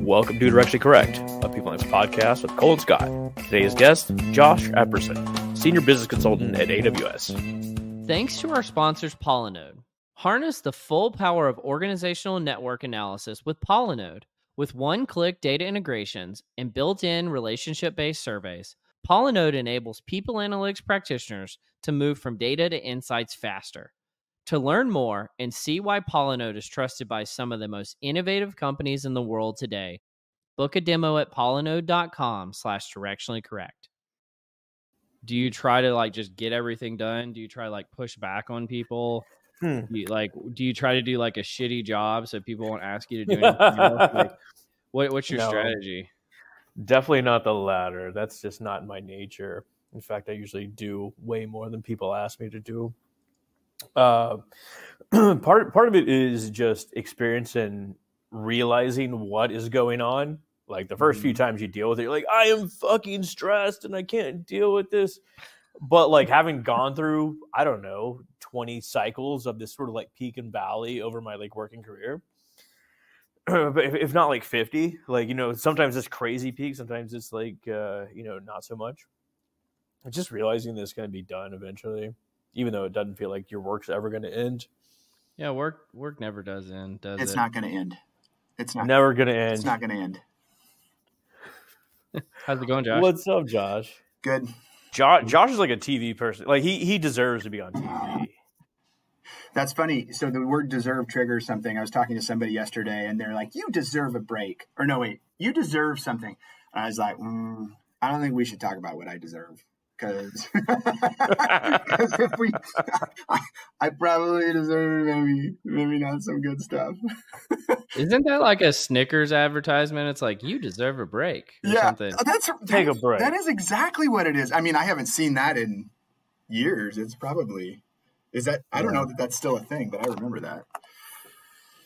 Welcome to Directly Correct, a People Next podcast with Cole and Scott. Today's guest, Josh Epperson, Senior Business Consultant at AWS. Thanks to our sponsors, Pollinode. Harness the full power of organizational network analysis with Pollinode. With one-click data integrations and built-in relationship-based surveys, Pollinode enables people analytics practitioners to move from data to insights faster. To learn more and see why Pollinode is trusted by some of the most innovative companies in the world today, book a demo at pollinode.com/directionally correct. Do you try to just get everything done? Do you try to push back on people? Do you try to do a shitty job so people won't ask you to do anything else? What's your strategy? Definitely not the latter. That's just not my nature. In fact, I usually do way more than people ask me to do. Part of it is just experience and realizing what is going on. Like the first few times you deal with it, you're like, I am fucking stressed and I can't deal with this. But having gone through, 20 cycles of this sort of peak and valley over my working career, but if not 50, sometimes it's crazy peak, sometimes it's not so much. It's just realizing that it's going to be done eventually, even though it doesn't feel like your work's ever going to end. Yeah, work never does end, does it? It's not going to end. It's not never going to end. It's not going to end. How's it going, Josh? What's up, Josh? Good. Josh is like a TV person. He deserves to be on TV. That's funny. So the word deserve triggers something. I was talking to somebody yesterday and they're like, you deserve a break. Or no, wait, you deserve something. And I was like, I don't think we should talk about what I deserve. Because if I probably deserve maybe not some good stuff. Isn't that a Snickers advertisement? It's you deserve a break or something. Take a break. That is exactly what it is. I mean, I haven't seen that in years. It's probably, I don't know that that's still a thing, but I remember that.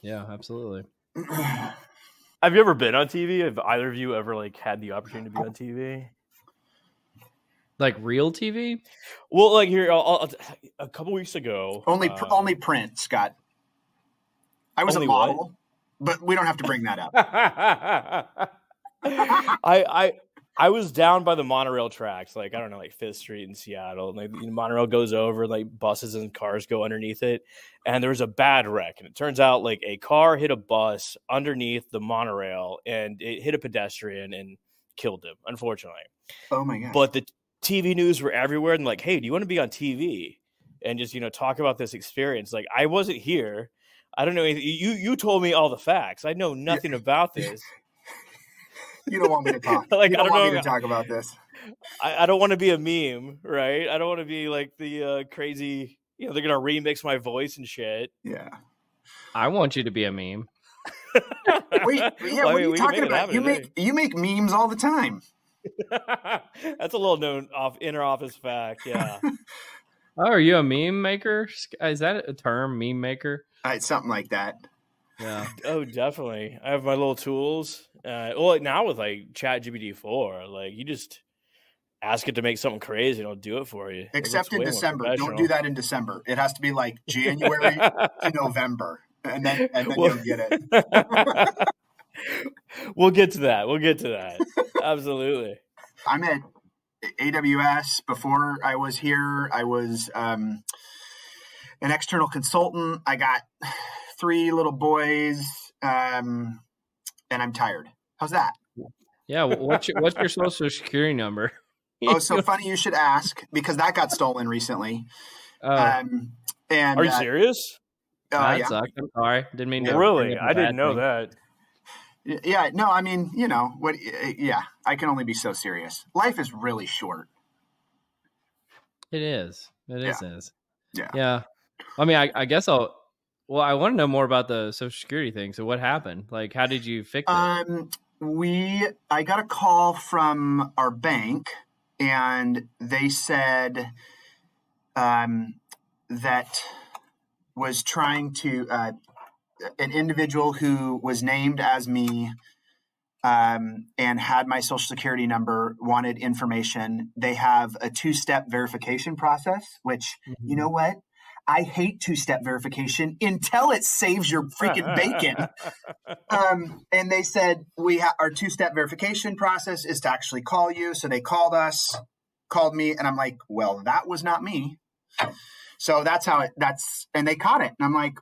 Yeah, absolutely. Have you ever been on TV? Have either of you ever had the opportunity to be on TV? Real TV? Well, here, a couple weeks ago. Only print, Scott. I was a model, but we don't have to bring that up. I was down by the monorail tracks, 5th Street in Seattle. And the monorail goes over, buses and cars go underneath it. And there was a bad wreck. And it turns out, a car hit a bus underneath the monorail, and it hit a pedestrian and killed him, unfortunately. Oh, my God. But the TV news were everywhere and hey, do you want to be on TV and just, talk about this experience? I wasn't here. I don't know anything. You told me all the facts. I know nothing about this. You don't want me to talk. You don't want me to talk about this. I don't want to be a meme, right? I don't want to be the crazy, they're going to remix my voice and shit. Yeah. I want you to be a meme. Wait, yeah, what are you talking about? You make memes all the time. That's a little known inner office fact. Yeah. Oh, are you a meme maker? Is that a term, meme maker? It's something like that. Yeah. Oh, definitely. I have my little tools. Now with ChatGPT 4, you just ask it to make something crazy and it'll do it for you. Except in December. Don't do that in December. It has to be January to November, and then you'll get it. We'll get to that. Absolutely. I'm at AWS. Before I was here, I was an external consultant. I got 3 little boys, and I'm tired. How's that? Yeah. What's your social security number? Oh, so funny you should ask, because that got stolen recently. And are you serious? That sucked. I'm sorry. Didn't mean to. Really? I didn't know that. Yeah, no, I mean, what? Yeah, I can only be so serious. Life is really short. It is. It is. Yeah. Yeah. I mean, I guess I want to know more about the Social Security thing. So what happened? How did you fix it? I got a call from our bank, and they said that was trying to an individual who was named as me and had my Social Security number wanted information. They have a 2-step verification process, which, you know what? I hate two-step verification until it saves your freaking bacon. And they said, our two-step verification process is to actually call you. So they called me, and I'm like, well, that was not me. So and they caught it. And I'm like,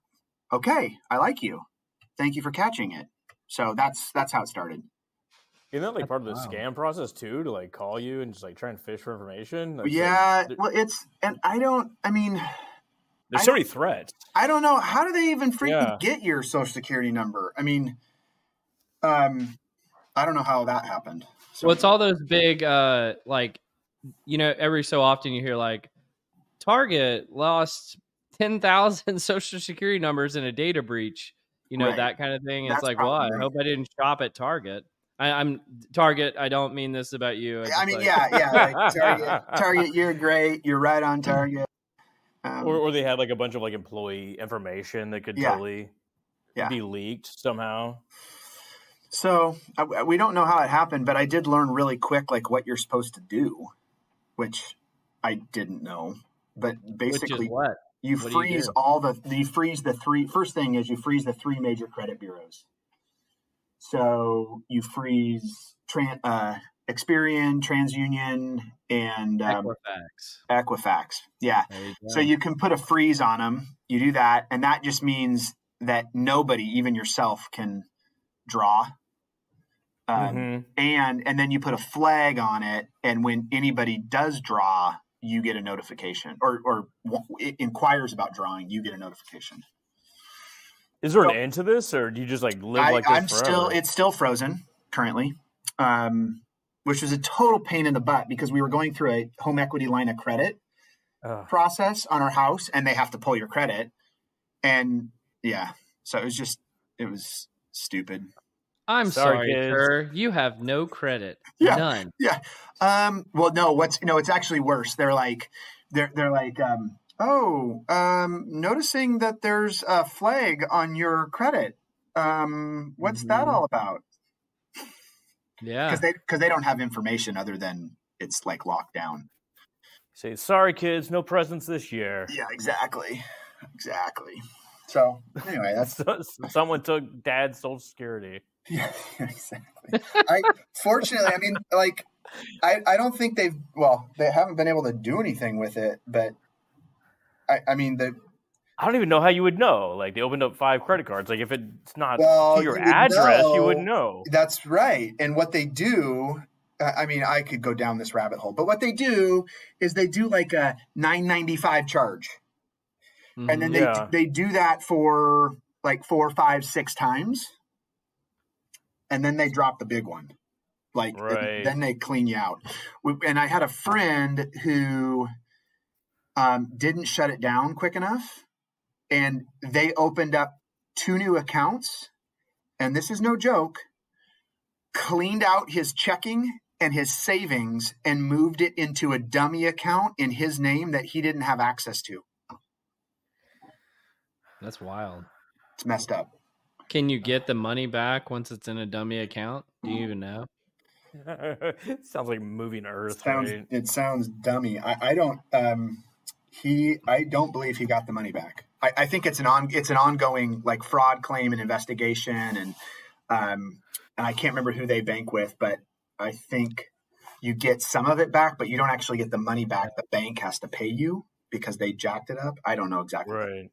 okay, I like you. Thank you for catching it. So that's how it started. Isn't that like part of the scam process too, to like call you and just like try and fish for information? That's there's so many threats. I don't know. How do they even freaking get your social security number? I mean, I don't know how that happened. So, well, it's all those big, like, you know, every so often you hear like Target lost 10,000 social security numbers in a data breach, you know, that kind of thing. It's like, well, I hope I didn't shop at Target. I'm Target. I don't mean this about you. Like, Target, you're great. You're right on target. Or they had like a bunch of like employee information that could totally be leaked somehow. So we don't know how it happened, but I did learn really quick like what you're supposed to do, which I didn't know. But basically, what? You freeze the three. First thing is you freeze the three major credit bureaus. So you freeze Experian, TransUnion, and Equifax. Yeah. So you can put a freeze on them. You do that, and that just means that nobody, even yourself, can draw. And then you put a flag on it, and when anybody does draw, you get a notification, or it inquires about drawing, you get a notification. Is there an end to this, or do you just like live like this forever? It's still frozen currently, which was a total pain in the butt because we were going through a home equity line of credit process on our house, and they have to pull your credit. And so it was stupid. I'm sorry, sir. You have no credit. None. Yeah. Well, no. It's actually worse. They're like, noticing that there's a flag on your credit. What's that all about? Yeah. Because they don't have information other than it's like locked down. Say, sorry, kids, no presents this year. Yeah, exactly. So anyway, that's someone took Dad's Social Security. Yeah, exactly. Fortunately, I mean, like, I don't think they haven't been able to do anything with it, but I don't even know how you would know. Like, they opened up 5 credit cards. Like, if it's not to your address, you wouldn't know. That's right. And what they do, I mean, I could go down this rabbit hole, but what they do is they do like a $9.95 charge. And then they do that for like 4, 5, 6 times. And then they drop the big one. Like, then they clean you out. And I had a friend who didn't shut it down quick enough. And they opened up 2 new accounts. And this is no joke. Cleaned out his checking and his savings and moved it into a dummy account in his name that he didn't have access to. That's wild. It's messed up. Can you get the money back once it's in a dummy account? Do you even know? It sounds like moving Earth. It sounds dummy. I don't believe he got the money back. I think it's an ongoing like fraud claim and investigation, and I can't remember who they bank with, but I think you get some of it back, but you don't actually get the money back. The bank has to pay you because they jacked it up. I don't know exactly. Right.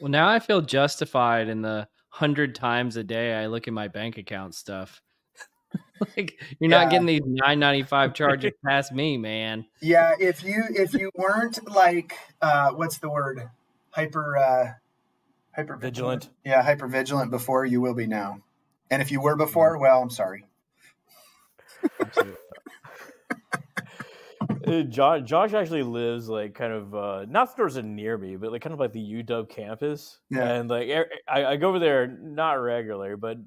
Well, now I feel justified in the 100 times a day I look at my bank account stuff. Like, you're not getting these $9.95 charges past me, man. Yeah, if you weren't like what's the word? Hyper vigilant. Yeah, hyper vigilant before, you will be now. And if you were before, well, I'm sorry. Absolutely. Josh actually lives like kind of not stores near me, but like kind of like the UW campus. Yeah. And like I go over there not regular, but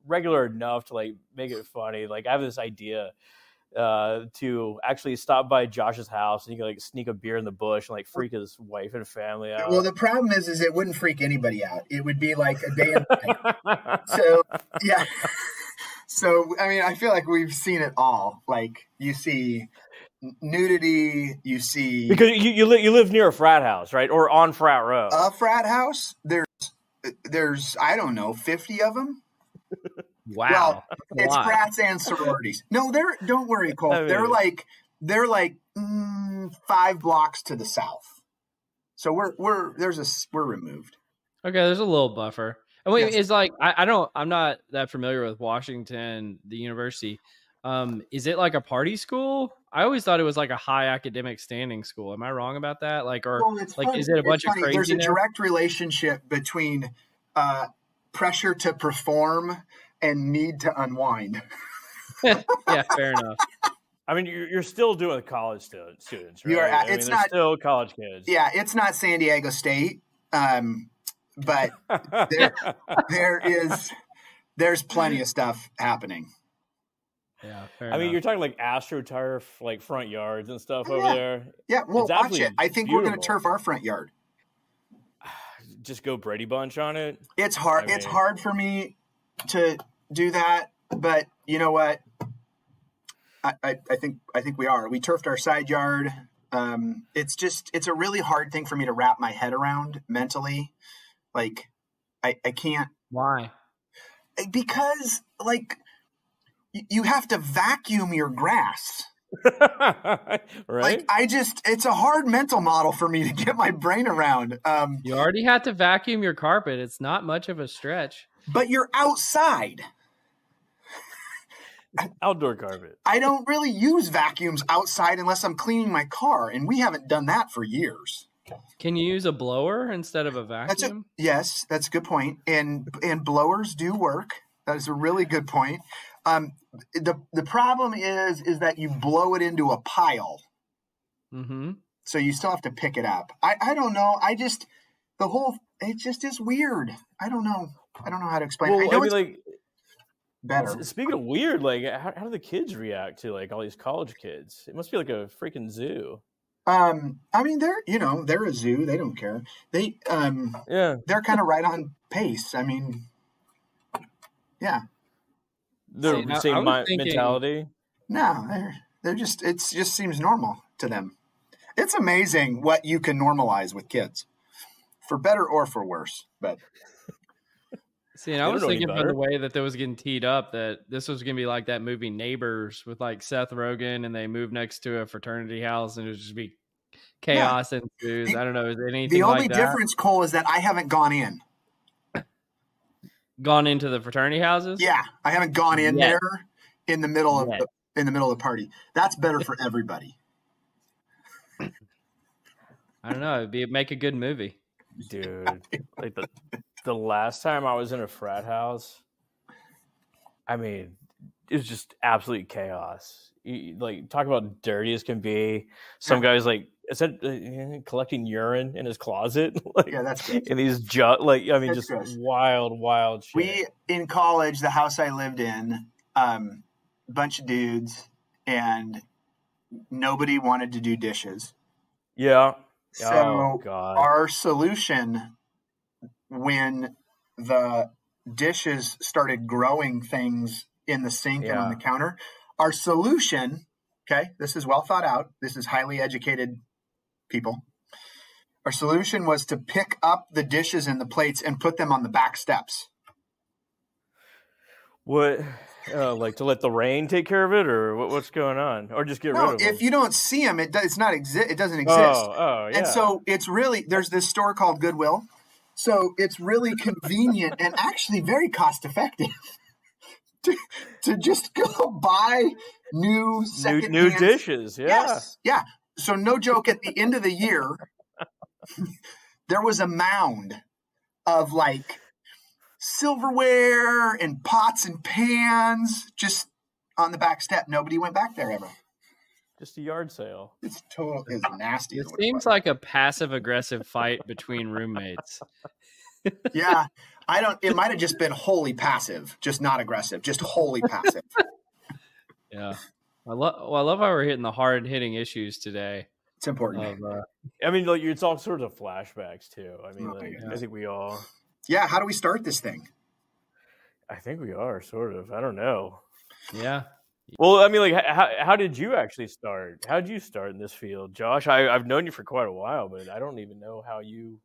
regular enough to like make it funny. Like, I have this idea to actually stop by Josh's house and you can like sneak a beer in the bush and like freak his wife and family out. Well, the problem is it wouldn't freak anybody out. It would be like a day and night. So yeah. So I mean, I feel like we've seen it all. Like, you see nudity. You see Because you live near a frat house, right? Or on frat row. a frat house. There's I don't know 50 of them. Wow. Well, That's a it's lot. frats and sororities. No, don't worry, Cole. I mean- they're like 5 blocks to the south. So we're removed. Okay, there's a little buffer. And wait, Yes. it's like I'm not that familiar with Washington, the university. Is it like a party school? I always thought it was like a high academic standing school. Am I wrong about that? Like, or Well, it's like, funny. is it a It's bunch of funny. There's a craziness? direct relationship between pressure to perform and need to unwind. Yeah, fair enough. I mean, you're still doing college students, right? You are. I mean, It's they're not. still college kids. Yeah, it's not San Diego State, but there's plenty of stuff happening. Yeah, fair I mean, enough. you're talking like AstroTurf, like front yards and stuff Oh, over yeah. there. Yeah, well, It's watch absolutely it. I think we're going to beautiful. turf our front yard. Just go Brady Bunch on it. It's hard. I It's mean- hard for me to do that, but you know what? I think we are. We turfed our side yard. It's a really hard thing for me to wrap my head around mentally. Like, I can't, Why? because like you have to vacuum your grass. Right? Like it's a hard mental model for me to get my brain around. You already have to vacuum your carpet. It's not much of a stretch. But you're outside. Outdoor carpet. I don't really use vacuums outside unless I'm cleaning my car, and we haven't done that for years. Can you use a blower instead of a vacuum? Yes, that's a good point. And blowers do work. That is a really good point. The problem is that you blow it into a pile, Mm-hmm. so you still have to pick it up. I don't know. It just is weird. I don't know how to explain. Well, I know mean, it's like, better. speaking of weird, like, how do the kids react to like all these college kids? It must be like a freaking zoo. I mean, they're a zoo. They don't care. They're kind of right on pace. I mean, yeah. The See, now, I same was thinking- mentality. No, they're just. It just seems normal to them. It's amazing what you can normalize with kids, for better or for worse. But See, and I They was don't know any thinking from better. the way that was getting teed up that this was going to be like that movie Neighbors with like Seth Rogen, and they moved next to a fraternity house, and it would just be chaos ensues. I don't know. Is there anything the only like that difference, Cole, is that I haven't gone in. gone into the fraternity houses? Yeah, I haven't gone in Yet. there in the middle of Yet. the party. That's better for everybody. I don't know. It'd make a good movie. Dude, like the last time I was in a frat house, I mean, it was just absolute chaos. Like, talk about dirty as can be. Some guys like collecting urine in his closet, like Yeah, that's gross. in these That's just gross. wild shit. We in college, the house I lived in, bunch of dudes, and nobody wanted to do dishes. Yeah. So Oh God. our solution, when the dishes started growing things in the sink and on the counter, our solution, okay, this is well thought out. This is highly educated people. Our solution was to pick up the dishes and the plates and put them on the back steps. What? Like to let the rain take care of it, or what's going on, or just get rid No, of them? if you don't see them, it doesn't exist. Oh, yeah. And so it's really, there's this store called Goodwill. So it's really convenient and actually very cost effective to just go buy new new dishes. Yeah. Yes. Yeah. So no joke, at the end of the year, there was a mound of like silverware and pots and pans just on the back step. Nobody went back there ever. Just a yard sale. It's nasty. It seems like a passive aggressive fight between roommates. Yeah. It might have just been wholly passive, just not aggressive, just wholly passive. Yeah. I love how we're hitting the hard hitting issues today. It's important. I mean, like, it's all sorts of flashbacks too. I mean, Oh, my like, God. I think we all. Yeah. How do we start this thing? I think we are sort of. I don't know. Yeah. Well, I mean, like, how did you actually start? How did you start in this field, Josh? I've known you for quite a while, but I don't even know how you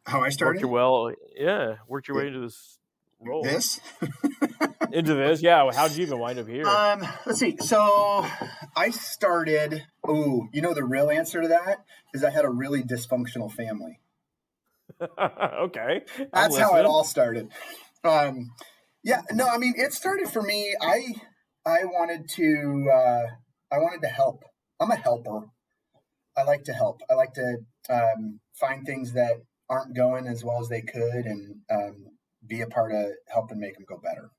How I started? worked your way into this role. This? Into this, yeah. How did you even wind up here? Let's see. So I started. Oh, the real answer to that is I had a really dysfunctional family. Okay, That's how it all started. Yeah, no, I mean, it started for me. I wanted to help. I'm a helper. I like to help. I like to find things that aren't going as well as they could, and be a part of helping make them go better.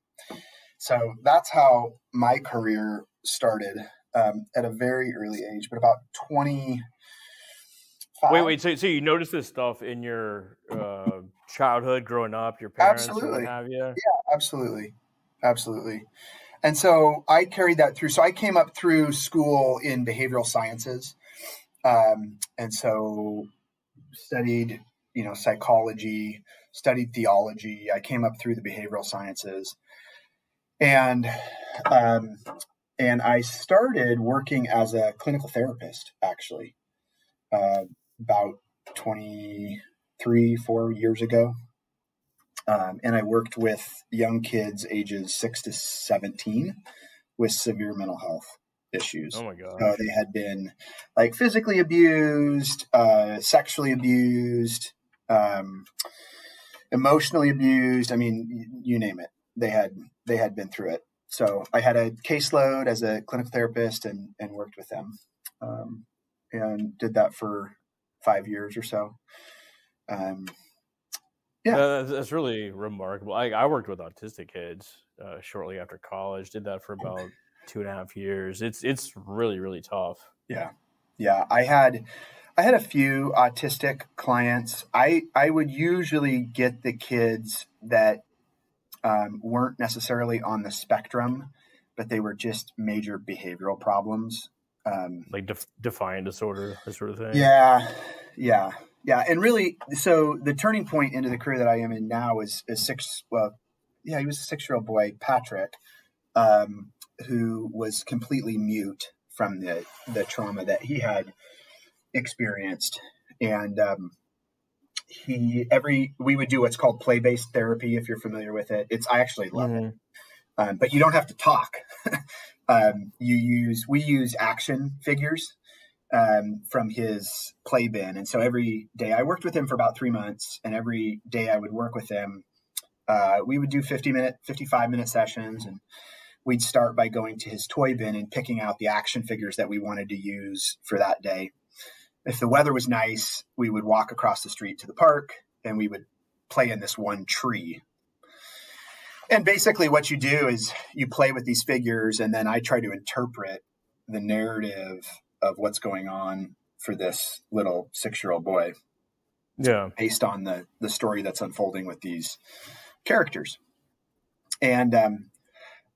So that's how my career started at a very early age, but about 25. Wait. So you noticed this stuff in your childhood, growing up, your parents, or what have you? Yeah, absolutely. And so I carried that through. So I came up through school in behavioral sciences, and so studied, psychology, studied theology. I came up through the behavioral sciences, and I started working as a clinical therapist, actually, about 4 years ago. And I worked with young kids ages 6 to 17 with severe mental health issues. Oh my gosh. They had been like physically abused, sexually abused, emotionally abused. I mean, you name it. They had been through it. So I had a caseload as a clinical therapist and worked with them, and did that for 5 years or so. Yeah, that's really remarkable. I worked with autistic kids shortly after college. Did that for about 2.5 years. It's really, really tough. Yeah. I had a few autistic clients. I would usually get the kids that weren't necessarily on the spectrum, but they were just major behavioral problems. Like defiant disorder, that sort of thing. Yeah. And really, so the turning point into the career that I am in now is he was a 6-year-old boy, Patrick, who was completely mute from the trauma that he had experienced. And we would do what's called play-based therapy, if you're familiar with it. I actually love it. But you don't have to talk. We use action figures from his play bin. And so every day I worked with him for about 3 months, and every day I would work with him, we would do 55-minute sessions, and we'd start by going to his toy bin and picking out the action figures that we wanted to use for that day. If the weather was nice, we would walk across the street to the park, and we would play in this one tree. And basically what you do is you play with these figures, and then I try to interpret the narrative of what's going on for this little 6-year-old boy. Yeah. Based on the story that's unfolding with these characters. And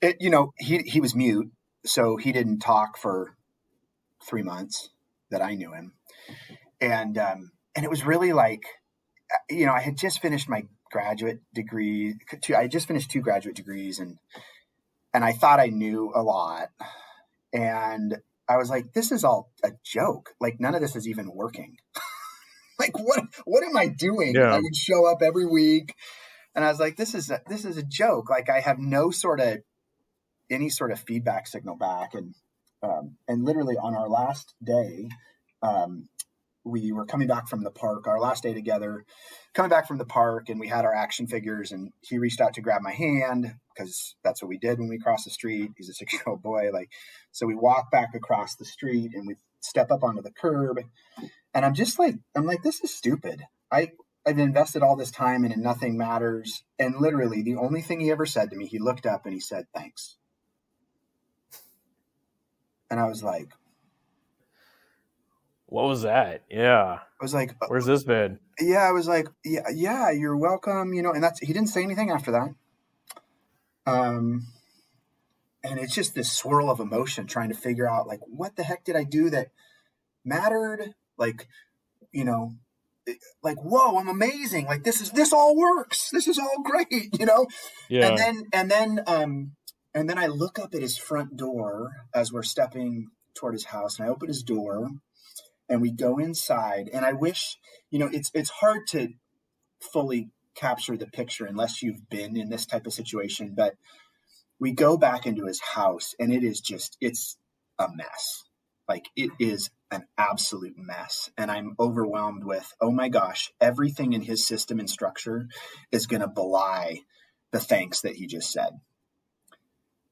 he was mute, so he didn't talk for 3 months that I knew him. And it was really like, I had just finished my graduate degree. I just finished 2 graduate degrees, and I thought I knew a lot. And I was like, this is all a joke. Like, none of this is even working. Like, what am I doing? Yeah. I would show up every week, and I was like, this is a joke. Like, I have any sort of feedback signal back. And literally on our last day, we were coming back from the park, our last day together, coming back from the park, and we had our action figures, and he reached out to grab my hand, because that's what we did when we crossed the street. He's a 6-year-old boy. So we walk back across the street, and we step up onto the curb, and I'm like, this is stupid. I've invested all this time and nothing matters. And literally the only thing he ever said to me, he looked up and he said, thanks. And I was like, what was that? Yeah. I was like, where's this been? Yeah. I was like, yeah, you're welcome. And he didn't say anything after that. And it's just this swirl of emotion trying to figure out, like, what the heck did I do that mattered? Like, like, whoa, I'm amazing. Like, this all works. This is all great, Yeah. And then And then I look up at his front door as we're stepping toward his house, and I open his door and we go inside. And I wish, it's hard to fully capture the picture unless you've been in this type of situation, but we go back into his house and it's a mess. Like, it is an absolute mess. And I'm overwhelmed with, oh my gosh, everything in his system and structure is going to belie the thanks that he just said.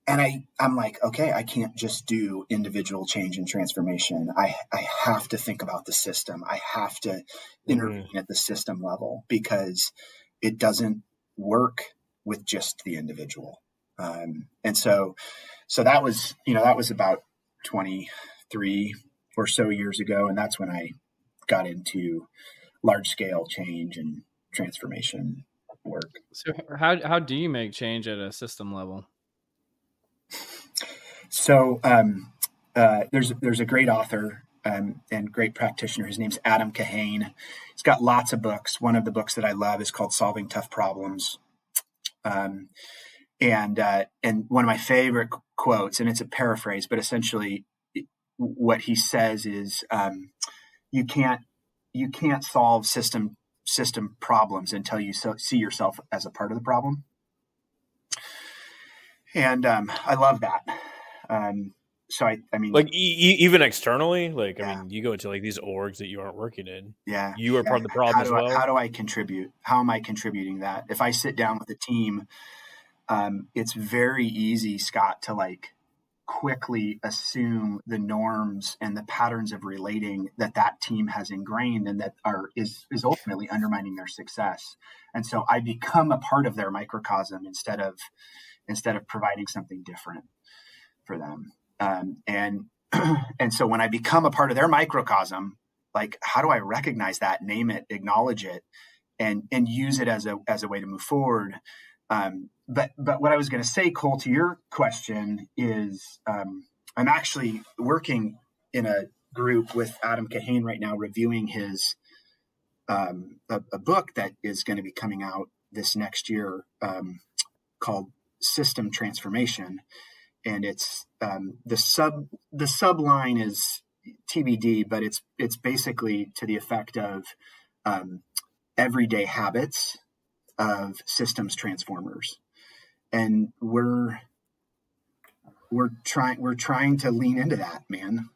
And I'm like, okay, I can't just do individual change and transformation. I have to think about the system. I have to intervene at the system level, because it doesn't work with just the individual. And so that was about 23 or so years ago. And that's when I got into large scale change and transformation work. So how do you make change at a system level? So there's a great author and great practitioner. His name's Adam Kahane. He's got lots of books. One of the books that I love is called Solving Tough Problems. And one of my favorite quotes, and it's a paraphrase, but essentially what he says is, you can't solve system problems until you see yourself as a part of the problem. And I love that. So I mean, like even externally, like, I mean, you go into like these orgs that you aren't working in. Yeah. You are part of the problem as well. How do I contribute? How am I contributing that? If I sit down with a team, it's very easy, Scott, to like quickly assume the norms and the patterns of relating that team has ingrained and that is ultimately undermining their success. And so I become a part of their microcosm instead of providing something different for them. And so when I become a part of their microcosm, like, how do I recognize that, name it, acknowledge it, and use it as a way to move forward? But what I was going to say, Cole, to your question is, I'm actually working in a group with Adam Kahane right now, reviewing his a book that is going to be coming out this next year, called System Transformation. And it's the subline is TBD, but it's basically to the effect of everyday habits of systems transformers. And we're trying to lean into that, man.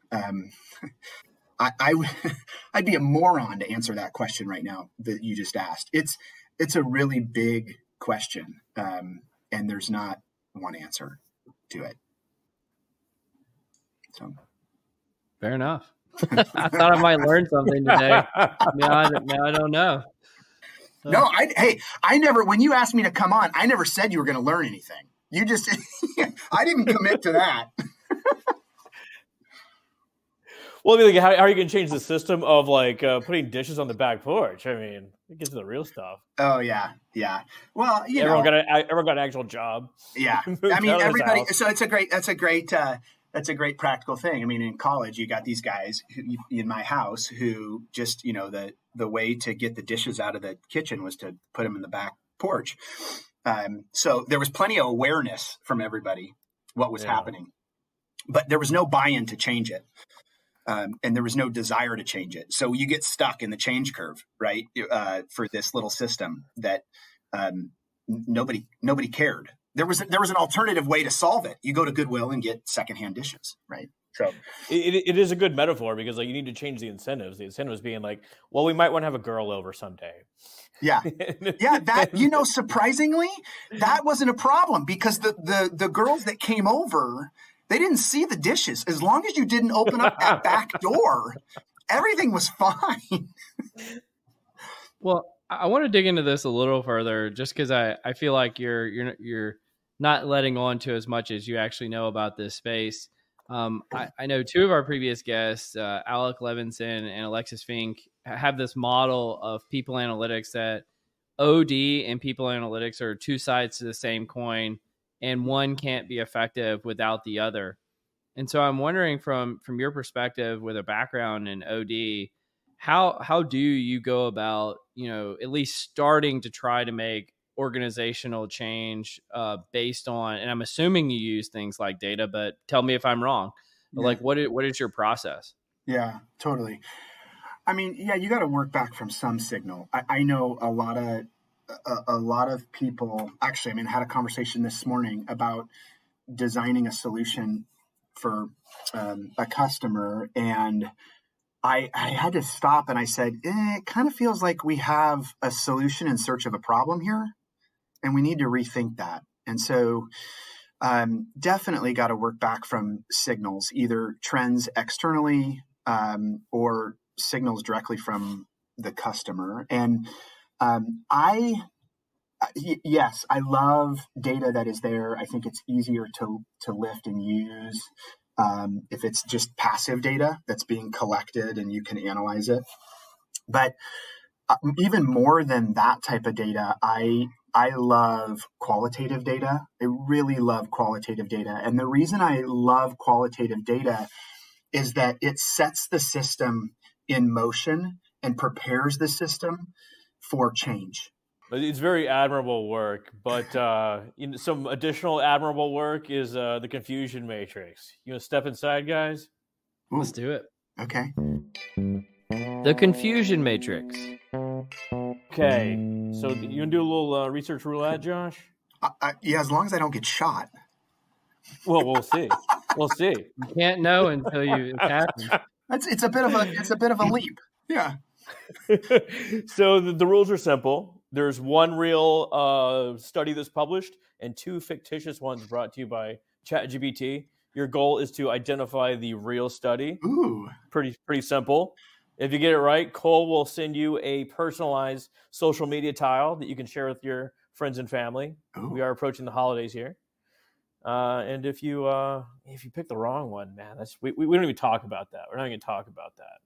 I'd be a moron to answer that question right now that you just asked. It's a really big question, and there's not one answer to it. So, fair enough. I thought I might learn something today. Now I don't know. No, I never, when you asked me to come on, I never said you were going to learn anything. You just, I didn't commit to that. Well, I mean, like, how are you going to change the system of like putting dishes on the back porch? I mean, it gets to the real stuff. Oh yeah. Well, everyone got an actual job. Yeah, I mean, everybody. So that's a great practical thing. I mean, in college, you got these guys in my house who just, the way to get the dishes out of the kitchen was to put them in the back porch. So there was plenty of awareness from everybody what was happening, but there was no buy-in to change it. And there was no desire to change it. So you get stuck in the change curve, right? For this little system that nobody cared. There was an alternative way to solve it. You go to Goodwill and get secondhand dishes, right? So it is a good metaphor, because like you need to change the incentives. The incentives being like, well, we might want to have a girl over someday. Yeah. That, surprisingly, that wasn't a problem, because the girls that came over, they didn't see the dishes. As long as you didn't open up that back door, everything was fine. Well, I want to dig into this a little further, just because I feel like you're not letting on to as much as you actually know about this space. I know two of our previous guests, Alec Levinson and Alexis Fink, have this model of people analytics, that OD and people analytics are two sides to the same coin, and one can't be effective without the other. And so I'm wondering, from your perspective with a background in OD, how do you go about, at least starting to try to make organizational change based on, and I'm assuming you use things like data, but tell me if I'm wrong. Yeah. Like, what is your process? Yeah, totally. I mean, yeah, you got to work back from some signal. I know a lot of people. Actually, I mean, I had a conversation this morning about designing a solution for a customer, and I had to stop and I said, it kind of feels like we have a solution in search of a problem here, and we need to rethink that. And so definitely got to work back from signals, either trends externally or signals directly from the customer. And yes, I love data that is there. I think it's easier to lift and use if it's just passive data that's being collected and you can analyze it. But even more than that type of data, I love qualitative data. I really love qualitative data. And the reason I love qualitative data is that it sets the system in motion and prepares the system for change. It's very admirable work, but some additional admirable work is the confusion matrix. You want to step inside, guys? Ooh, Let's do it. okay. The confusion matrix. Okay, so you gonna do a little research roulette, Josh? Yeah, as long as I don't get shot. Well, we'll see. We'll see. You can't know until you happen. It's a bit of a leap. Yeah. So the rules are simple. There's one real study that's published and two fictitious ones brought to you by ChatGPT. Your goal is to identify the real study. Ooh. Pretty simple. If you get it right, Cole will send you a personalized social media tile that you can share with your friends and family. Ooh. We are approaching the holidays here. And if you pick the wrong one, man, we don't even talk about that. We're not going to talk about that.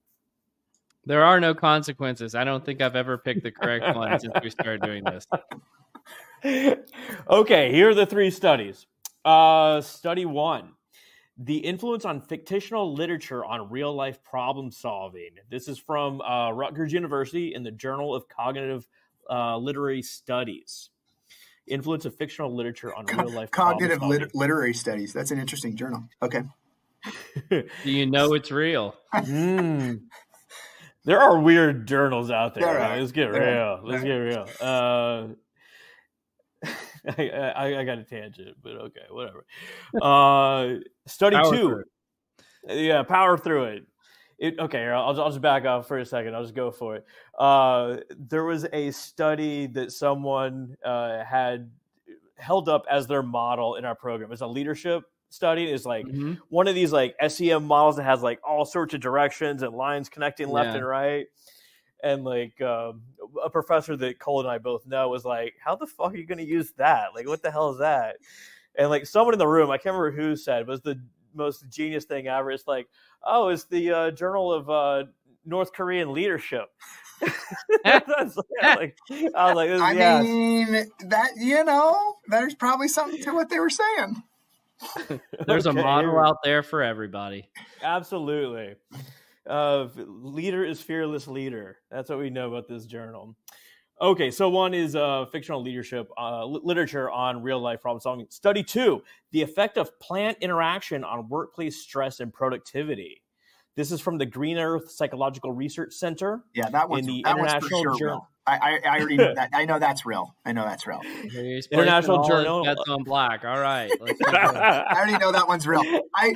There are no consequences. I don't think I've ever picked the correct one since we started doing this. Okay, here are the three studies. Study 1, the influence on fictional literature on real-life problem solving. This is from Rutgers University in the Journal of Cognitive Literary Studies. Influence of fictional literature on real-life cognitive literary studies. That's an interesting journal. Okay. Do you know it's real? There are weird journals out there. Right? Let's get real. Let's get real. I got a tangent, but okay, whatever. Study Power 2. Yeah, power through it. Okay, I'll just back off for a second. I'll just go for it. There was a study that someone had held up as their model in our program. It's a leadership study. It's like one of these like SEM models that has like all sorts of directions and lines connecting left and right. And like a professor that Cole and I both know was like, how the fuck are you going to use that? Like, what the hell is that? And like someone in the room, I can't remember who said, was the most genius thing ever. It's like, oh, it's the Journal of North Korean Leadership. I was like, I mean, that, there's probably something to what they were saying. There's a model out there for everybody. Absolutely. Leader is fearless leader. That's what we know about this journal. Okay, so one is fictional leadership literature on real life problem solving. Study 2, the effect of plant interaction on workplace stress and productivity. This is from the Green Earth Psychological Research Center. Yeah, that one's, in the that International one's for sure Journal. real. I already know that. I know that's real. International Journal. That's on black. All right. I already know that one's real. I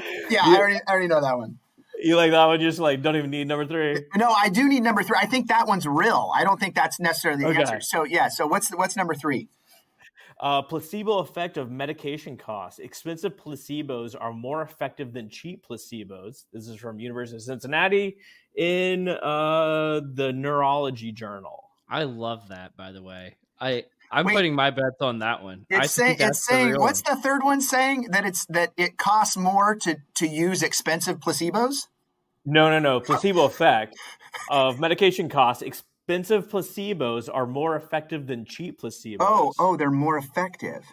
already know that one. You like that one? Just like don't even need number 3. No, I do need number 3. I think that one's real. I don't think that's necessarily the answer. So yeah. So what's number 3? Placebo effect of medication costs. Expensive placebos are more effective than cheap placebos. This is from University of Cincinnati in the Neurology Journal. I love that, by the way. I'm putting my bets on that one. It's saying what's the third one saying? That it costs more to use expensive placebos? No. Placebo effect of medication costs. Expensive placebos are more effective than cheap placebos. Oh, they're more effective.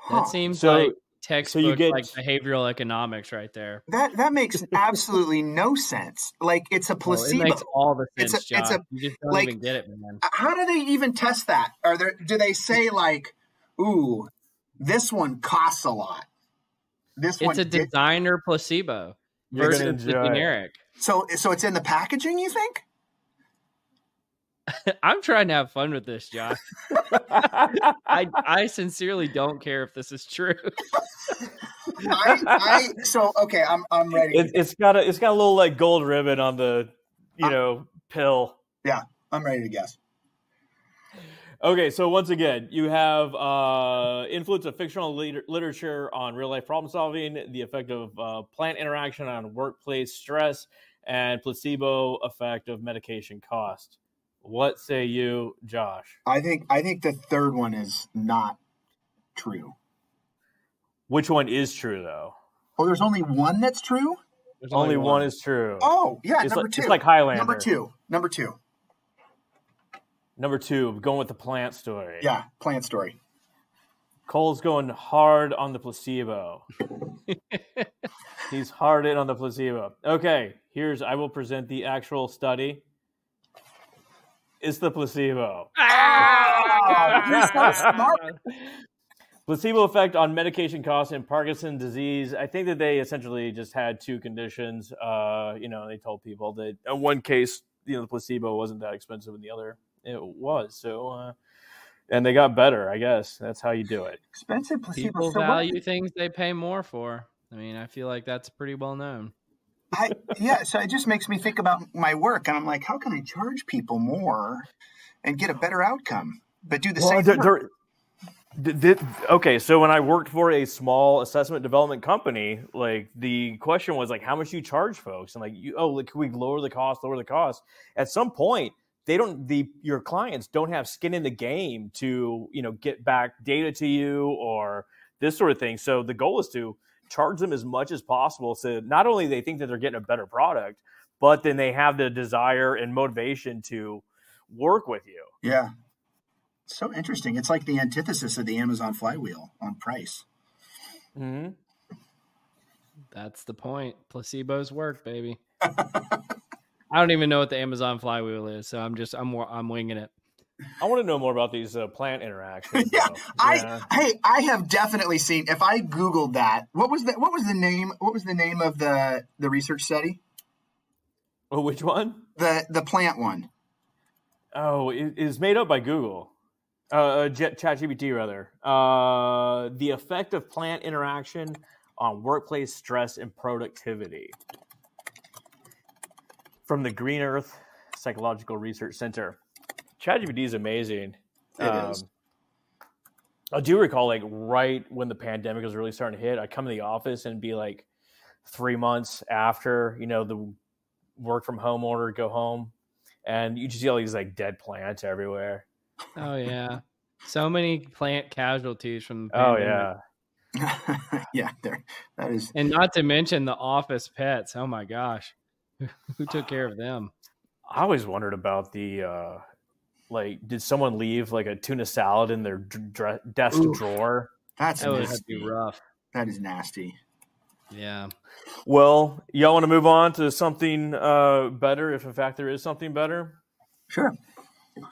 That seems like textbook get like behavioral economics right there. That makes absolutely no sense. Like, it's a Oh, it placebo. makes all the It's sense, a Josh. You just don't like, even get it, man. how do they even test that? Do they say like, ooh, this one costs a lot? This one It's a designer placebo You're gonna versus the enjoy it. generic. So it's in the packaging, you think? I'm trying to have fun with this, Josh. I sincerely don't care if this is true. Okay, I'm ready. It's got a little like gold ribbon on the pill. Yeah, I'm ready to guess. Okay, so once again, you have influence of fictional literature on real life problem solving, the effect of plant interaction on workplace stress, and placebo effect of medication cost. What say you, Josh? I think the third one is not true. Which one is true, though? Oh, there's only one that's true? There's only one is true. Oh, yeah, number two. It's like Highlander. Number two. Number two, going with the plant story. Yeah, plant story. Cole's going hard on the placebo. He's hard in on the placebo. Okay, I will present the actual study. It's the placebo. You're so smart. Placebo effect on medication costs in Parkinson's disease. I think that they essentially just had two conditions. They told people that in one case, the placebo wasn't that expensive, and the other it was. So, and they got better. I guess that's how you do it. Expensive placebo. People value things they pay more for. I mean, I feel like that's pretty well known. So it just makes me think about my work, and I'm like, how can I charge people more and get a better outcome, but do the same work? Okay, so when I worked for a small assessment development company, like the question was like, how much do you charge folks? And can we lower the cost? At some point, your clients don't have skin in the game to, get back data to you or this sort of thing. So the goal is to charge them as much as possible. So not only they think that they're getting a better product, but then they have the desire and motivation to work with you. Yeah. So interesting. It's like the antithesis of the Amazon flywheel on price. Mm-hmm. That's the point. Placebos work, baby. I don't even know what the Amazon flywheel is, so I'm winging it. I want to know more about these plant interactions. Yeah. I have definitely seen. If I Googled that, what was the name? What was the name of the research study? Oh, which one? The plant one. Oh, it is made up by Google. ChatGPT rather. The effect of plant interaction on workplace stress and productivity. From the Green Earth Psychological Research Center. ChatGPT is amazing. It is. I do recall, like, right when the pandemic was really starting to hit, I'd come to the office and be like 3 months after, the work from home order, go home. And you just see all these like dead plants everywhere. Oh, yeah. So many plant casualties from the pandemic. Oh, yeah. Yeah, that is. And not to mention the office pets. Oh, my gosh. Who took care of them? I always wondered about the, did someone leave like a tuna salad in their desk drawer? That would be rough. That is nasty. Yeah. Well, y'all want to move on to something better, if in fact there is something better? Sure.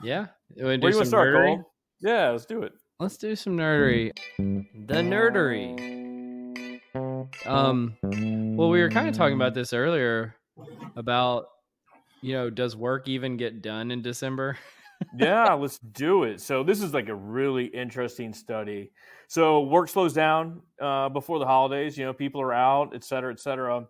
Yeah. Where do you want to start, Cole? Yeah, let's do it. Let's do some nerdery. The nerdery. Well, we were kind of talking about this earlier about, does work even get done in December? Yeah, let's do it. So this is like a really interesting study. So work slows down before the holidays. People are out, et cetera, et cetera.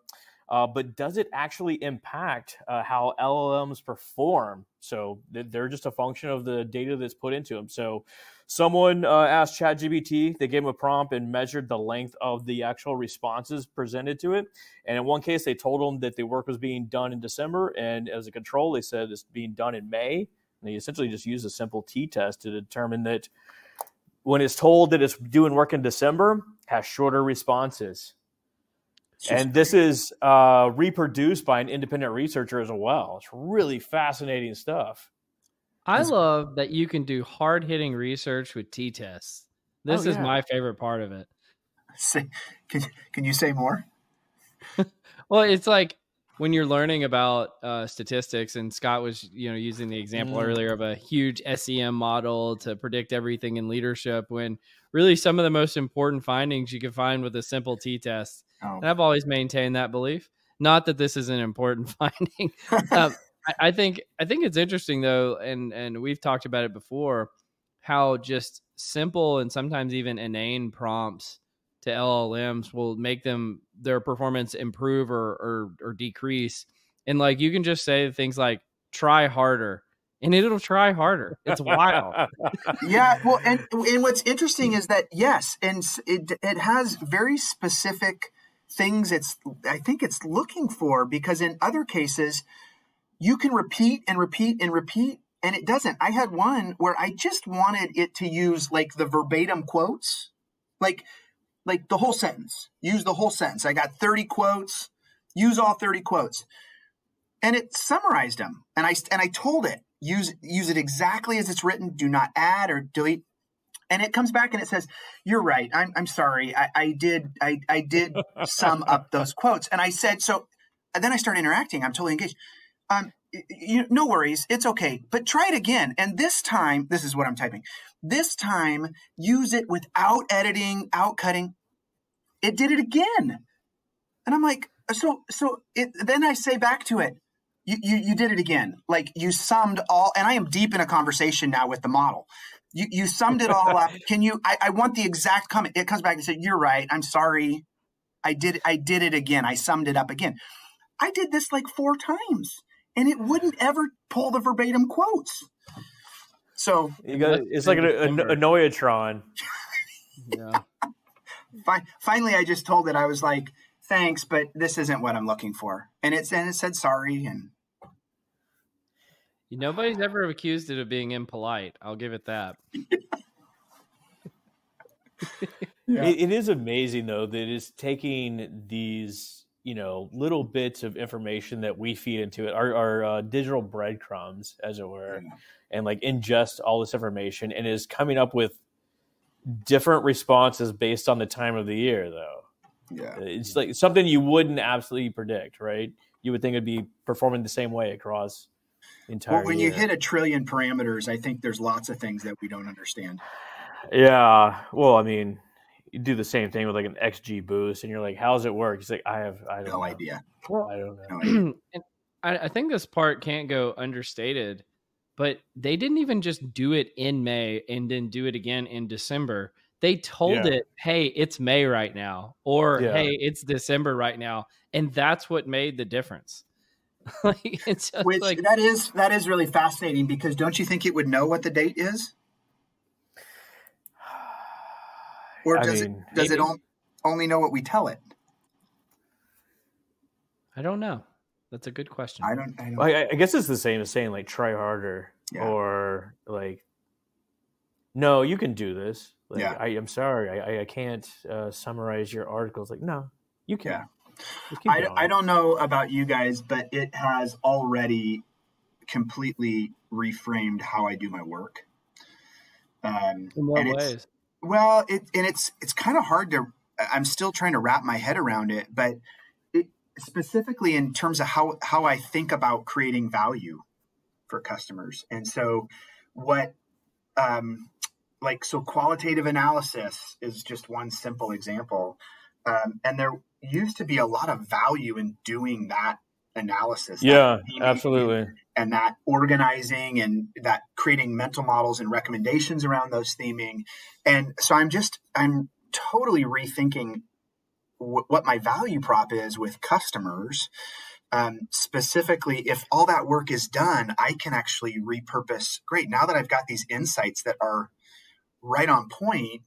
But does it actually impact how LLMs perform? So they're just a function of the data that's put into them. So someone asked ChatGPT, they gave them a prompt and measured the length of the actual responses presented to it. And in one case, they told them that the work was being done in December. And as a control, they said it's being done in May. And they essentially just use a simple t-test to determine that when it's told that it's doing work in December, has shorter responses. And this is reproduced by an independent researcher as well. It's really fascinating stuff. I love that you can do hard-hitting research with t-tests. This is my favorite part of it. Say, can you say more? Well, it's like when you're learning about statistics, and Scott was, using the example earlier of a huge SEM model to predict everything in leadership, when really some of the most important findings you can find with a simple t-test. Oh. And I've always maintained that belief. Not that this is an important finding. I think it's interesting though, and we've talked about it before, how just simple and sometimes even inane prompts to LLMs will make their performance improve or decrease. And like, you can just say things like try harder and it'll try harder. It's wild. Yeah. Well, and what's interesting is that, yes, and it has very specific things I think it's looking for, because in other cases you can repeat and repeat and repeat and it doesn't. I had one where I just wanted it to use like the verbatim quotes, like the whole sentence, use the whole sentence. I got 30 quotes, use all 30 quotes. And it summarized them. And I told it, use it exactly as it's written. Do not add or delete. And it comes back and it says, you're right. I'm sorry. I did sum up those quotes. And I said, so, and then I started interacting. I'm totally engaged. No worries. It's okay. But try it again. And this time, this is what I'm typing. This time, use it without editing, out cutting. It did it again. And I'm like, then I say back to it, you did it again. Like, you summed all, and I am deep in a conversation now with the model. You summed it all up. I want the exact comment. It comes back and says, you're right. I'm sorry. I did it again. I summed it up again. I did this like 4 times and it wouldn't ever pull the verbatim quotes. So it's like a Noyatron. Yeah. Finally, I just told it, I was like, thanks, but this isn't what I'm looking for. And it said sorry. And nobody's ever accused it of being impolite. I'll give it that. Yeah. It is amazing though that it's taking these, little bits of information that we feed into it, our digital breadcrumbs, as it were, and like ingest all this information, and is coming up with different responses based on the time of the year, though. Yeah, it's like something you wouldn't absolutely predict, right? You would think it'd be performing the same way across the entire when year. you hit 1 trillion parameters, I think there's lots of things that we don't understand. Yeah, well, I mean, you do the same thing with like an XG boost, and you're like, "How does it work?" He's like, "I don't know. Idea. Well, I don't know." No idea. And I think this part can't go understated, but they didn't even just do it in May and then do it again in December. They told it, hey, it's May right now, or hey, it's December right now. And that's what made the difference. Which that is really fascinating, because don't you think it would know what the date is? Or does it only know what we tell it? I don't know. That's a good question. I guess it's the same as saying like try harder, or like, no, you can do this. Like, I'm sorry, I can't summarize your articles. Like, no, you can. Yeah. I don't know about you guys, but it has already completely reframed how I do my work. In what ways? Well, it's kind of hard to. I'm still trying to wrap my head around it, but specifically in terms of how I think about creating value for customers. And so so qualitative analysis is just one simple example. And there used to be a lot of value in doing that analysis. Yeah, absolutely. And that organizing and that creating mental models and recommendations around those theming. And so I'm totally rethinking what my value prop is with customers. Specifically, if all that work is done, I can actually repurpose. Great. Now that I've got these insights that are right on point,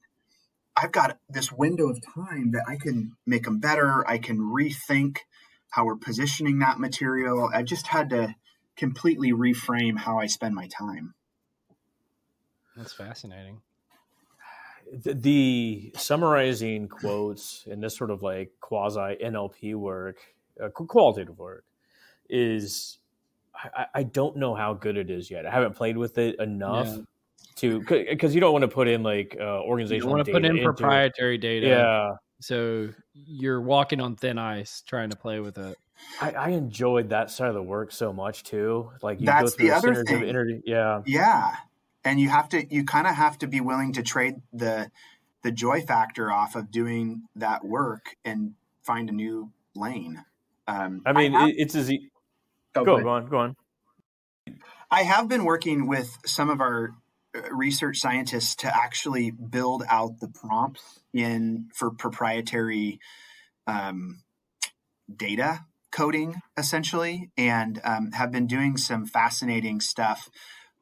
I've got this window of time that I can make them better. I can rethink how we're positioning that material. I've just had to completely reframe how I spend my time. That's fascinating. The summarizing quotes and this sort of like quasi NLP work, qualitative work, is I don't know how good it is yet. I haven't played with it enough to, because you don't want to put in like organizational data. You don't want to put in proprietary data. Yeah. So you're walking on thin ice trying to play with it. I enjoyed that side of the work so much too. Like you go That's through the a other series of thing. yeah. Yeah. And you kind of have to be willing to trade the joy factor off of doing that work and find a new lane. I mean, it's as go on. I have been working with some of our research scientists to actually build out the prompts for proprietary data coding, essentially, and have been doing some fascinating stuff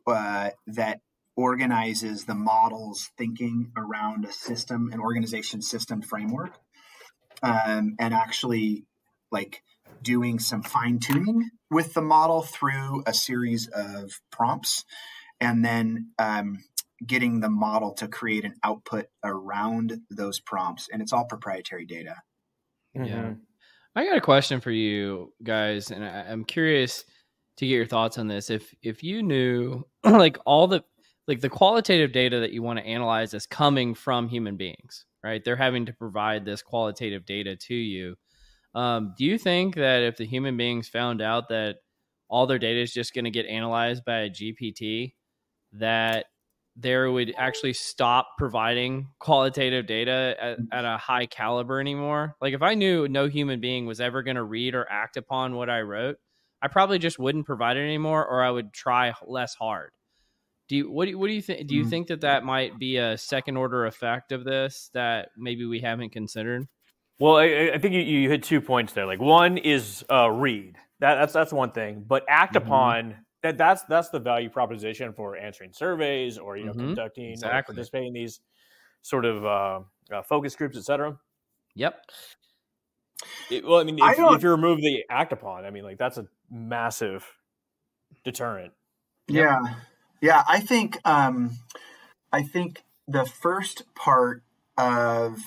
that organizes the model's thinking around a system, an organization system framework, and actually like doing some fine tuning with the model through a series of prompts, and then getting the model to create an output around those prompts. And it's all proprietary data. Yeah. I got a question for you guys, and I'm curious to get your thoughts on this. If you knew like all the qualitative data that you want to analyze is coming from human beings, right? They're having to provide this qualitative data to you. Do you think that if the human beings found out that all their data is just going to get analyzed by a GPT, that there would actually stop providing qualitative data at a high caliber anymore? Like if I knew no human being was ever going to read or act upon what I wrote, I probably just wouldn't provide it anymore, or I would try less hard. What do you think? Do you think that might be a second order effect of this that maybe we haven't considered? Well, I think you hit 2 points there. Like one is read. That's one thing, but act upon that's the value proposition for answering surveys or conducting or participating in these sort of focus groups, etc. Yep. Well, I mean, if you remove the act upon, I mean, like that's a massive deterrent. Yep. Yeah. I think the first part of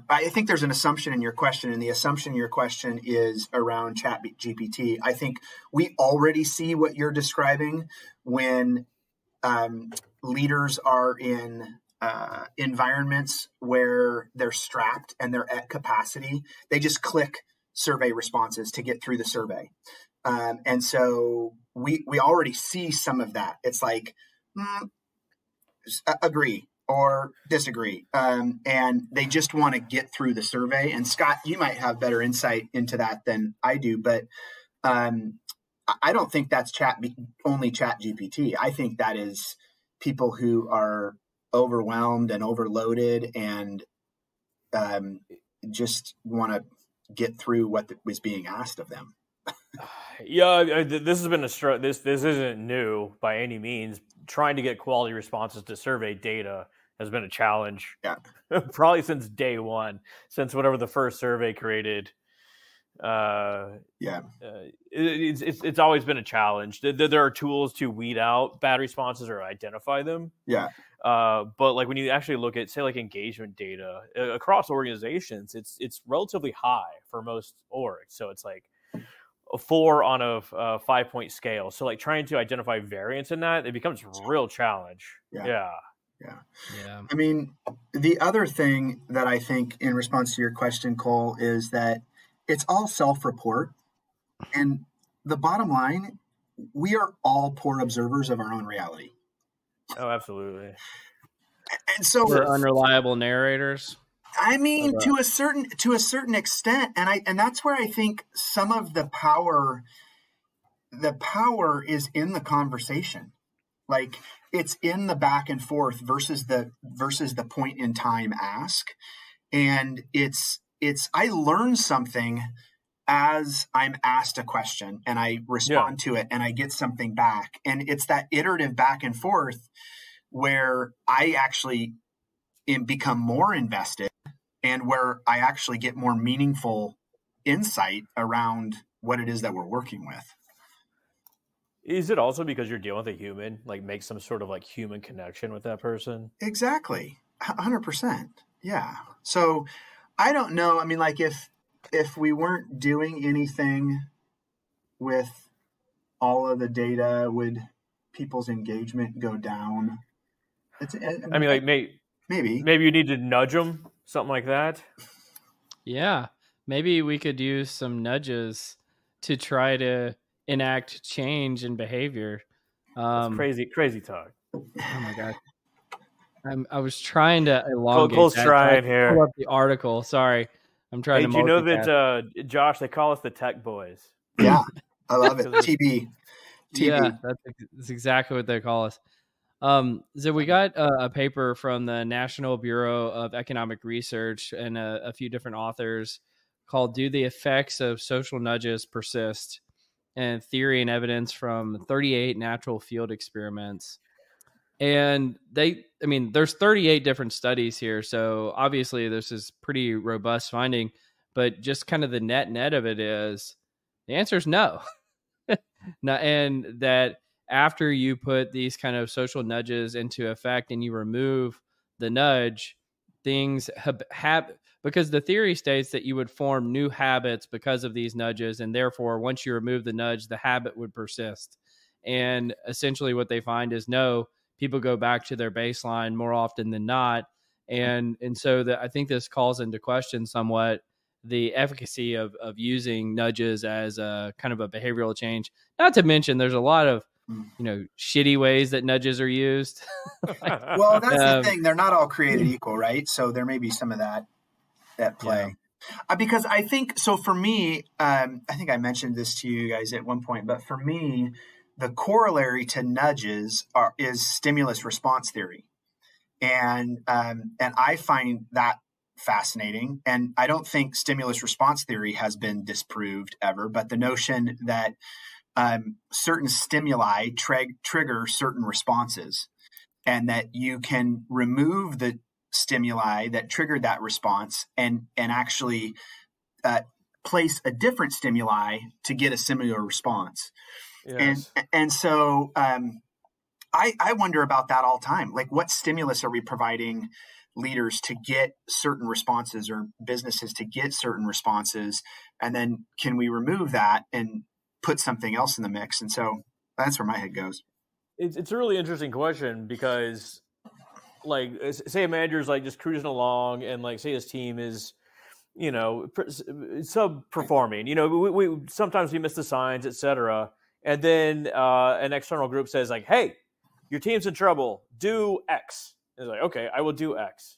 I think there's an assumption in your question, and the assumption in your question is around Chat GPT. I think we already see what you're describing when leaders are in environments where they're strapped and they're at capacity. They just click survey responses to get through the survey. And so we already see some of that. It's like, agree or disagree. And they just want to get through the survey. And Scott, you might have better insight into that than I do, but I don't think that's only Chat GPT. I think that is people who are overwhelmed and overloaded and just want to get through what was being asked of them. Yeah, this has been this isn't new by any means. Trying to get quality responses to survey data has been a challenge. Yeah, probably since day one, since whatever the first survey created. It's always been a challenge. There are tools to weed out bad responses or identify them. Yeah. But like when you actually look at, say, like engagement data across organizations, it's relatively high for most orgs. So it's like a 4 on a 5-point scale. So like trying to identify variance in that, it becomes a real challenge. Yeah. I mean, the other thing that I think in response to your question, Cole, is that it's all self-report. And the bottom line, we are all poor observers of our own reality. Oh, absolutely. And so we're unreliable narrators. I mean, to a certain extent, and that's where I think some of the power is in the conversation. Like it's in the back and forth versus the point in time ask. And it's I learn something as I'm asked a question and I respond to it and I get something back. And it's that iterative back and forth where I actually become more invested and where I actually get more meaningful insight around what it is that we're working with. Is it also because you're dealing with a human, like make some sort of like human connection with that person? Exactly. 100%. Yeah. So I don't know. I mean, like if we weren't doing anything with all of the data, would people's engagement go down? I mean, like maybe you need to nudge them something like that. Yeah, maybe we could use some nudges to try to enact change in behavior. That's crazy talk. Oh my god, I was trying to elongate Cole's that. So I trying could pull here. up the article. Sorry, I'm trying Hey, to do you know multitask. that Josh? They call us the Tech Boys. Yeah, I love it. TB. Yeah, that's exactly what they call us. So we got a paper from the National Bureau of Economic Research and a few different authors called "Do the Effects of Social Nudges Persist?" and Theory and Evidence from 38 Natural Field Experiments. And there's 38 different studies here, so obviously this is pretty robust finding. But just kind of the net of it is the answer is no. No, and that after you put these kind of social nudges into effect and you remove the nudge, things have because the theory states that you would form new habits because of these nudges, and therefore once you remove the nudge, the habit would persist. And essentially what they find is no, people go back to their baseline more often than not. And so that I think this calls into question somewhat the efficacy of using nudges as a kind of a behavioral change. Not to mention, there's a lot of shitty ways that nudges are used. Well, that's the thing; they're not all created equal, right? So there may be some of that at play. Yeah. Because I think so. For me, I think I mentioned this to you guys at one point, but for me, the corollary to nudges is stimulus response theory, and I find that fascinating. And I don't think stimulus response theory has been disproved ever, but the notion that certain stimuli trigger certain responses, and that you can remove the stimuli that triggered that response and actually place a different stimuli to get a similar response. Yes. And so I wonder about that all the time. Like, what stimulus are we providing leaders to get certain responses, or businesses to get certain responses? And then can we remove that and put something else in the mix? And so that's where my head goes. It's a really interesting question, because like, say a manager's like just cruising along, and like, say his team is, sub-performing, we sometimes we miss the signs, etc. And then an external group says like, hey, your team's in trouble, do X. And it's like, okay, I will do X.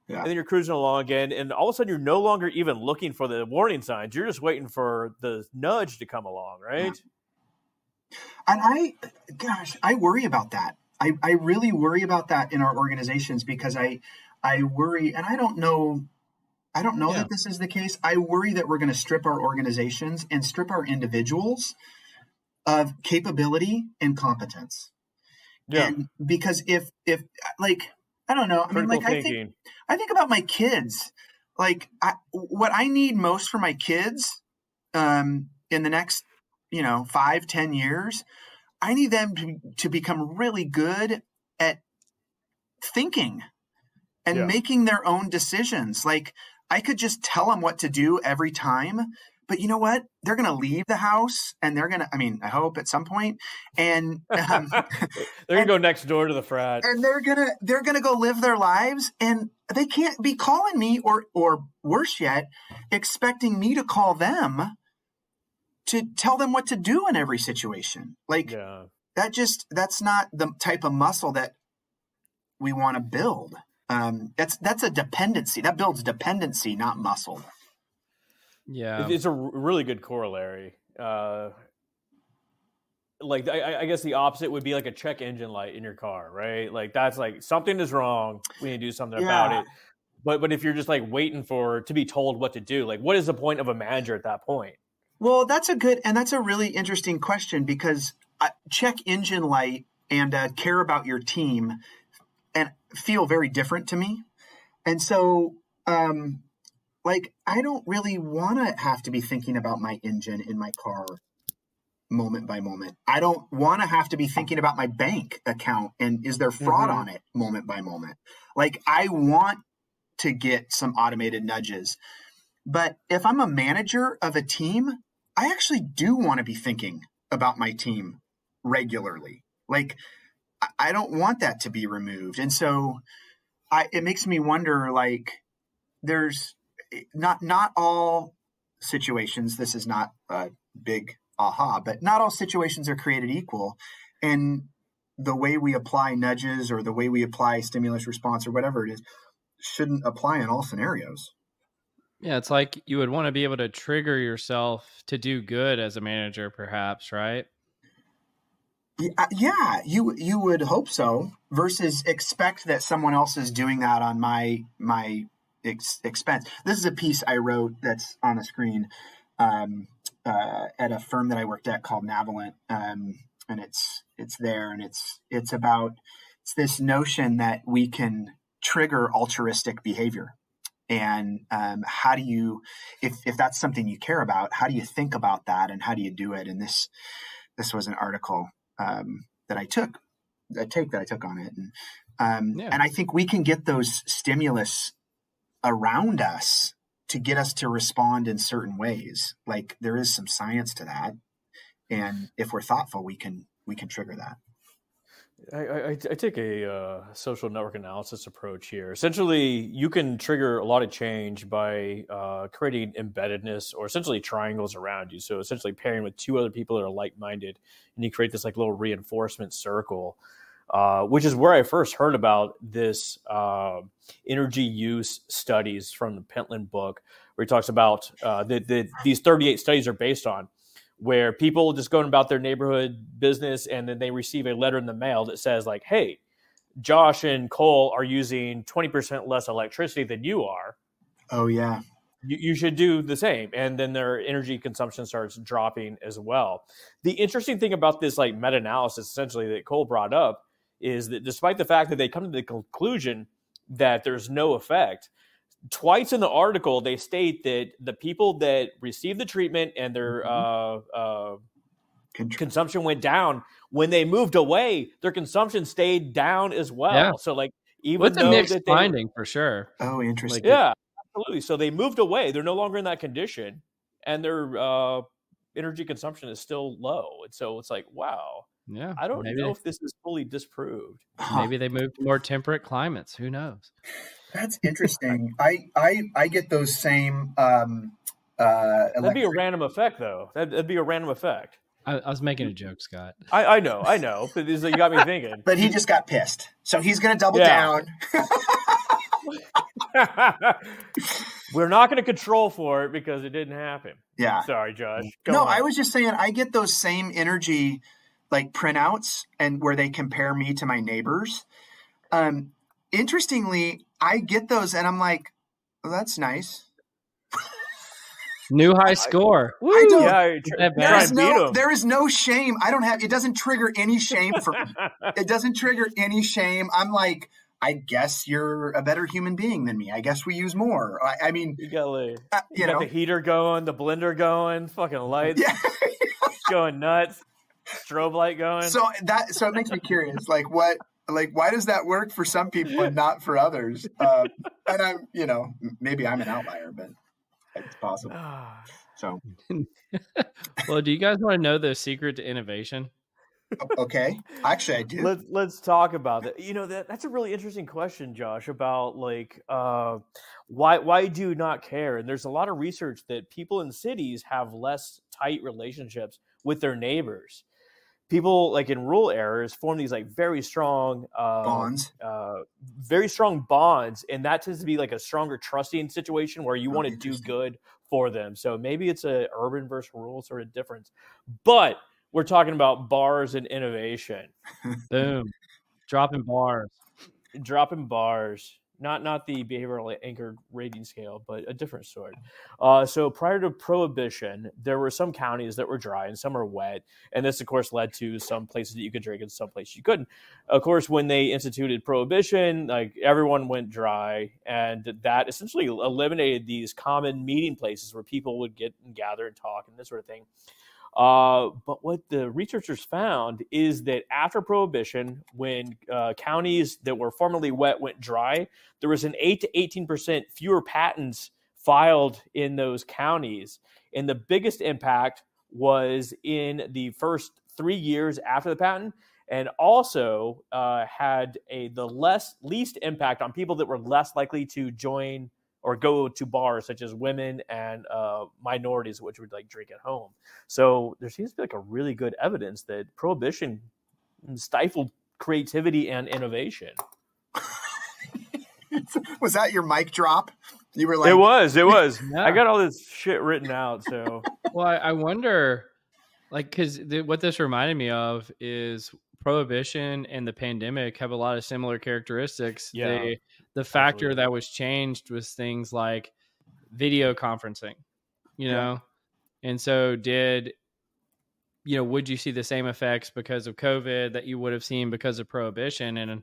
Yeah. And then you're cruising along again, and all of a sudden you're no longer even looking for the warning signs. You're just waiting for the nudge to come along, right? And I worry about that. I really worry about that in our organizations, because I worry, and I don't know that this is the case. I worry that we're going to strip our organizations and strip our individuals of capability and competence. Yeah. And because if like, I don't know, I mean, like, I think about my kids, like what I need most for my kids in the next, 5-10 years, I need them to become really good at thinking and making their own decisions. Like, I could just tell them what to do every time, but you know what? They're going to leave the house, and they're going to, I hope at some point, and they're going to go next door to the frat, and they're going to go live their lives, and they can't be calling me, or worse yet, expecting me to call them to tell them what to do in every situation. Like, that's not the type of muscle that we want to build. That's a dependency that builds dependency, not muscle. Yeah, it's a really good corollary. Like, I guess the opposite would be like a check engine light in your car, right? Like, that's like, something is wrong, we need to do something about it. But if you're just like waiting to be told what to do, like, what is the point of a manager at that point? Well, that's a really interesting question, because check engine light and care about your team and feel very different to me. And so, like, I don't really want to have to be thinking about my engine in my car moment by moment. I don't want to have to be thinking about my bank account and is there fraud on it moment by moment. Like, I want to get some automated nudges. But if I'm a manager of a team, I actually do want to be thinking about my team regularly. Like, I don't want that to be removed. And so it makes me wonder, like, there's not all situations. This is not a big aha, but not all situations are created equal. And the way we apply nudges or the way we apply stimulus response or whatever it is shouldn't apply in all scenarios. Yeah, it's like you would want to be able to trigger yourself to do good as a manager, perhaps, right? Yeah, you would hope so, versus expect that someone else is doing that on my expense. This is a piece I wrote that's on the screen at a firm that I worked at called Navalent, and it's there, and it's about this notion that we can trigger altruistic behavior. And how do you, if that's something you care about, how do you think about that, and how do you do it? And this was an article that I took on it, and I think we can get those stimulus around us to get us to respond in certain ways. Like, there is some science to that, and if we're thoughtful, we can trigger that. I take a social network analysis approach here. Essentially, you can trigger a lot of change by creating embeddedness, or essentially triangles around you. So essentially pairing with two other people that are like-minded, and you create this like little reinforcement circle, which is where I first heard about this energy use studies from the Pentland book, where he talks about these 38 studies are based on, where people just going about their neighborhood business, and then they receive a letter in the mail that says, like, hey, Josh and Cole are using 20% less electricity than you are. Oh, yeah. You should do the same. And then their energy consumption starts dropping as well. The interesting thing about this like meta-analysis, essentially, that Cole brought up, is that despite the fact that they come to the conclusion that there's no effect, twice in the article, they state that the people that received the treatment and their consumption went down, when they moved away, their consumption stayed down as well. Yeah. So, like, even with though a mixed finding for sure. Oh, interesting. Like, yeah, absolutely. So they moved away. They're no longer in that condition, and their energy consumption is still low. And so it's like, wow. Yeah, I don't know if this is fully disproved. Maybe they moved to more temperate climates. Who knows? That's interesting. I get those same. That'd be a random effect, though. That'd be a random effect. I was making a joke, Scott. I know. But you got me thinking. But he just got pissed, so he's going to double down. We're not going to control for it because it didn't happen. Yeah. Sorry, Josh. No, I was just saying I get those same energy like printouts, and where they compare me to my neighbors. Interestingly, I get those and I'm like, well, that's nice. New high score. I don't, there is no shame. It doesn't trigger any shame for me. It doesn't trigger any shame. I'm like, I guess you're a better human being than me. I guess we use more. I mean, you got the heater going, the blender going, fucking lights going nuts. Strobe light going. So it makes me curious. Why does that work for some people and not for others? And I'm, maybe I'm an outlier, but it's possible. So, well, do you guys want to know the secret to innovation? Okay, actually, I do. Let's talk about that. That's a really interesting question, Josh. About like why do you not care? And there's a lot of research that people in cities have less tight relationships with their neighbors. People like in rural areas form these like very strong bonds, and that tends to be like a stronger trusting situation where you want to do good for them. So maybe it's a urban versus rural sort of difference, but we're talking about bars and innovation. Boom, dropping bars. Not the behavioral anchored rating scale, but a different sort. So prior to Prohibition, there were some counties that were dry and some were wet. And this, of course, led to some places that you could drink and some places you couldn't. Of course, when they instituted Prohibition, like everyone went dry, and that essentially eliminated these common meeting places where people would get and gather and talk and this sort of thing. But what the researchers found is that after Prohibition, when counties that were formerly wet went dry, there was an 8 to 18% fewer patents filed in those counties. And the biggest impact was in the first 3 years after the patent, and also had the least impact on people that were less likely to join or go to bars, such as women and minorities, which would like drink at home. So there seems to be like a really good evidence that prohibition stifled creativity and innovation. Was that your mic drop? You were like, it was. Yeah. I got all this shit written out. So, well, I wonder, like, because what this reminded me of is prohibition and the pandemic have a lot of similar characteristics. Yeah, the factor that was changed was things like video conferencing, you know? And so would you see the same effects because of COVID that you would have seen because of prohibition? And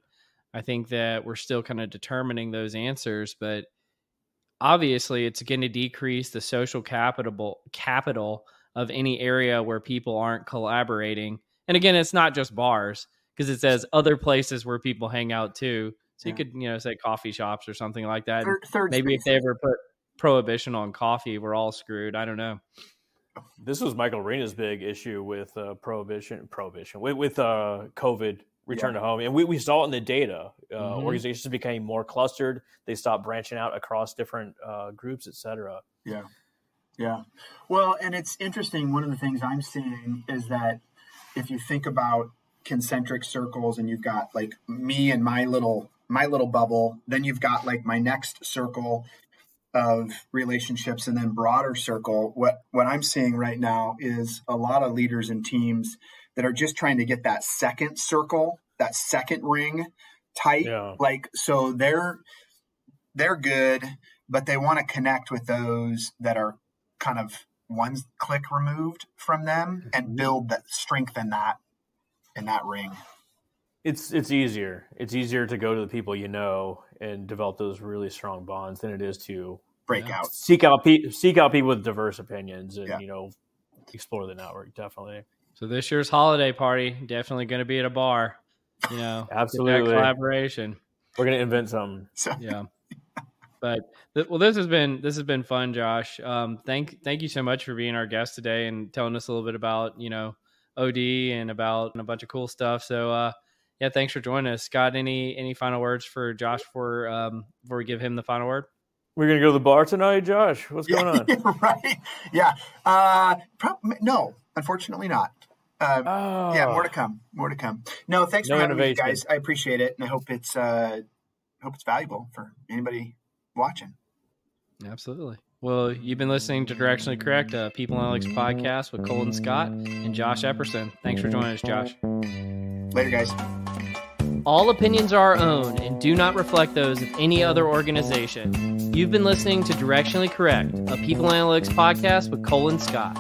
I think that we're still kind of determining those answers, but obviously it's going to decrease the social capital of any area where people aren't collaborating. And again, it's not just bars, because it says other places where people hang out too. So you could, say coffee shops or something like that. Maybe if they ever put prohibition on coffee, we're all screwed. I don't know. This was Michael Rena's big issue with prohibition with COVID return to home. And we saw it in the data. Organizations became more clustered. They stopped branching out across different groups, et cetera. Yeah. Well, and it's interesting. One of the things I'm seeing is that if you think about concentric circles and you've got like me and my little bubble, then you've got like my next circle of relationships, and then broader circle. What I'm seeing right now is a lot of leaders and teams that are just trying to get that second circle, that second ring tight. Yeah. Like, so they're good, but they want to connect with those that are kind of one click removed from them and build that, strengthen that in that ring. It's easier. It's easier to go to the people you know and develop those really strong bonds than it is to break out, seek out people with diverse opinions and explore the network. Definitely. So this year's holiday party definitely going to be at a bar. Absolutely collaboration. We're going to invent something. Yeah. But this has been fun, Josh. Thank you so much for being our guest today and telling us a little bit about OD and about a bunch of cool stuff. So thanks for joining us. Scott, any final words for Josh before we give him the final word? We're gonna go to the bar tonight, Josh. What's going on? Right? Yeah. No, unfortunately not. Yeah, more to come. No, thanks for having me, guys. I appreciate it, and I hope it's valuable for anybody watching. Absolutely. Well, you've been listening to Directionally Correct, a People Analytics podcast with Colin Scott and Josh Epperson. Thanks for joining us, Josh. Later, guys. All opinions are our own and do not reflect those of any other organization. You've been listening to Directionally Correct, a People Analytics podcast with Colin Scott.